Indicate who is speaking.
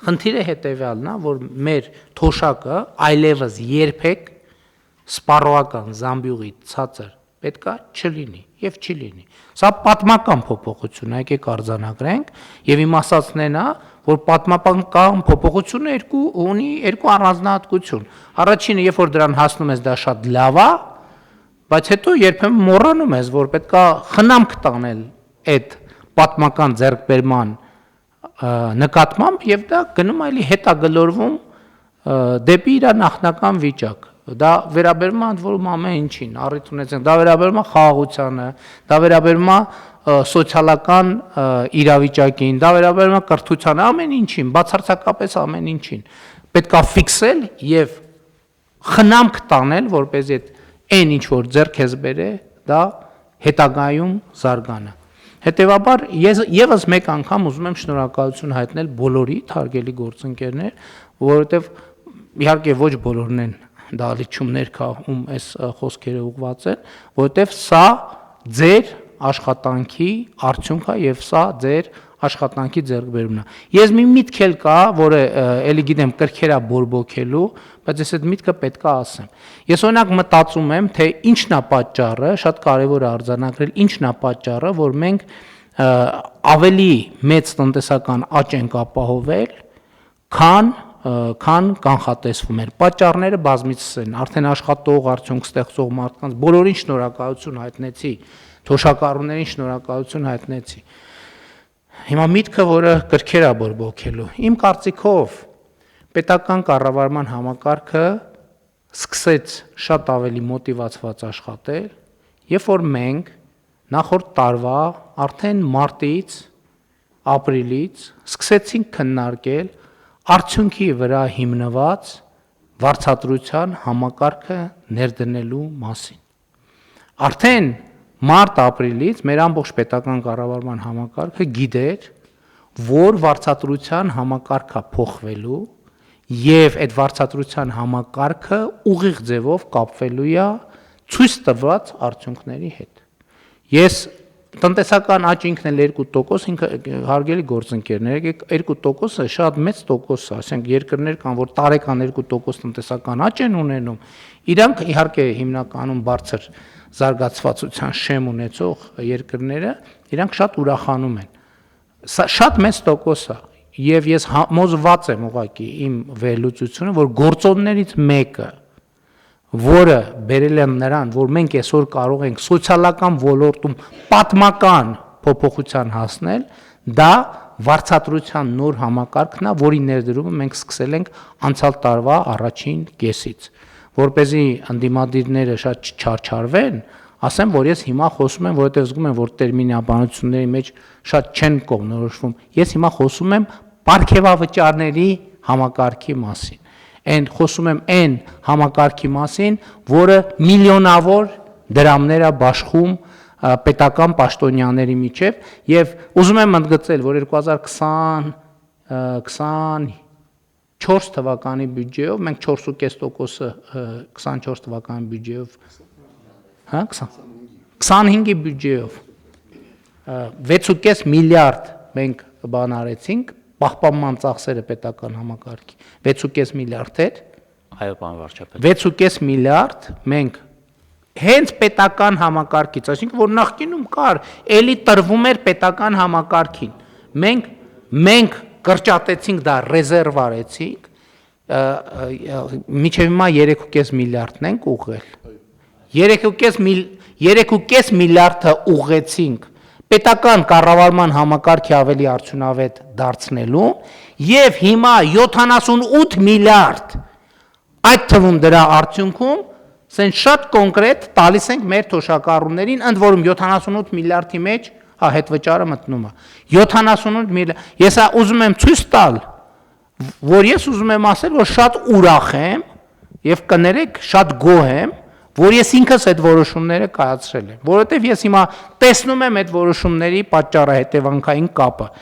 Speaker 1: խնդիրը հետևյալն է, որ մեր թոշակը այլևս երբեք սպառողական զամբյուղի ցածր պետքա չլինի եւ չի լինի։ Սա պատմական փոփոխություն է, եկեք արձանագրենք եւ իմ ասածն է, որ պատմական փոփոխությունը ունի երկու առանձնահատկություն։ Առաջինը, երբ որ դրան հասնում ես, դա շատ լավ է, բայց հետո երբեմն մոռանում ես, որ պետքա խնամք տանել այդ պատմական ձեռքբերման նկատմամբ եւ դա գնում այլի հետագլորվում դեպի իր նախնական վիճակ։ Դա վերաբերում է ընդ որում ամեն ինչին, առիթ ունեցենք, դա վերաբերում է խաղաղությանը, դա վերաբերում է սոցիալական իրավիճակին, դա վերաբերում է կրթությանը, ամեն ինչին, բացարձակապես ամեն ինչին։ Պետք է ֆիքսել եւ խնամք տանել, որպեսզի այն ինչ որ ձեռք ես բերե, դա հետագայում զարգանա։ Հետևաբար եւս մեկ անգամ ուզում եմ շնորհակալություն հայտնել բոլորիդ հարգելի գործընկերներ, որովհետեւ իհարկե ոչ բոլորն են դալիճումներ կա, ում այս խոսքերը ուղղված են, որովհետև սա ձեր աշխատանքի արդյունք է եւ սա ձեր աշխատանքի ձեռքբերումն է։ Ես մի միտք էլ կա, որը ելի գիտեմ կրքերա բորբոքելու, բայց ես այդ միտքը պետք է ասեմ։ Ես օրինակ մտածում եմ, թե ինչն է պատճառը, շատ կարևոր է արձանագրել, ինչն է պատճառը, որ մենք ավելի մեծ տնտեսական աճ ենք ապահովել, քան կանխատեսվում էր։ Պատճառները բազմիցս են, արդեն աշխատող, արդյունք ստեղծող մարդկանց բոլորին շնորհակալություն հայտնեցի, թոշակառուներին շնորհակալություն հայտնեցի։ Հիմա միտքը, որը կրքեր է բորբոքելու։ Իմ կարծիքով պետական կառավարման համակարգը սկսեց շատ ավելի մոտիվացված աշխատել, երբ որ մենք նախորդ տարվա արդեն մարտից, ապրիլից սկսեցինք քննարկել արդյունքի վրա հիմնված վարձատրության համակարգը ներդնելու մասին։ Արդեն մարտ-ապրիլից մեր ամբողջ պետական կառավարման համակարգը գիտեր, որ վարձատրության համակարգը փոխվելու եւ այդ վարձատրության համակարգը ուղիղ ձևով կապվելու է ցույց տված արդյունքների հետ։ Ես տնտեսական աճ ինքն էլ 2%, ինքը հարգելի գործընկերներ, 2%-ը շատ մեծ տոկոս է, ասենք երկրներ կան, որ տարեկան 2% տնտեսական աճ են ունենում, իրանք իհարկե հիմնականում բարձր զարգացվածության շեմ ունեցող երկրները, իրանք շատ ուրախանում են։ Սա շատ մեծ տոկոս է, եւ ես համոզված եմ ուղղակի իմ վերլուծությունը, որ գործոններից մեկը, որը բերել եմ նրան, որ մենք այսօր կարող ենք սոցիալական ոլորտում պատմական փոփոխության հասնել, դա վարձատրության նոր համակարգն է, որի ներդրումը մենք սկսել ենք անցյալ տարվա առաջին կեսից, որպեսզի ընդդիմադիրները շատ չչարչարվեն, ասեմ, որ ես հիմա խոսում եմ, որովհետև զգում եմ, որ տերմինաբանությունների մեջ շատ չեն կողմնորոշվում, ես հիմա խոսում եմ պարգևավճարների համակարգի մասին։ Խոսում եմ այն համակարգի մասին, որը միլիոնավոր դրամներ է բաշխում պետական պաշտոնյաների միջև եւ ուզում եմ ընդգծել, որ 2024 թվականի բյուջեով մենք 4.5%-ը 24 թվականի բյուջեով 25-ի բյուջեով 6.5 միլիարդ մենք բան արեցինք պահպանման ծախսերը պետական համակարգի 6.5 միլիարդ էր,
Speaker 2: այո, պարոն վարչապետ, 6.5
Speaker 1: միլիարդ մենք հենց պետական համակարգից, այսինքն որ նախկինում կար, էլի տրվում էր պետական համակարգին, մենք կրճատեցինք դա, ռեզերվ արեցինք, մինչև հիմա 3.5 միլիարդն ենք ուղղել, 3.5 միլիարդը ուղղեցինք պետական կառավարման համակարգի ավելի արդյունավետ դարձնելու եւ հիմա 78 միլիարդ այդ թվում դրա արդյունքում սեն շատ կոնկրետ տալիս ենք մեր թոշակառուներին, ընդ որում 78 միլիարդի մեջ հետվճարը մտնում է 78 միլիարդ, ես ուզում եմ ցույց տալ, որ ես ուզում եմ ասել, որ շատ ուրախ եմ եւ կներեք շատ գոհ եմ, որ ես ինքս այդ որոշումները կայացրել եմ, որովհետև ես հիմա տեսնում եմ այդ որոշումների պատճառահետևանքային կապը։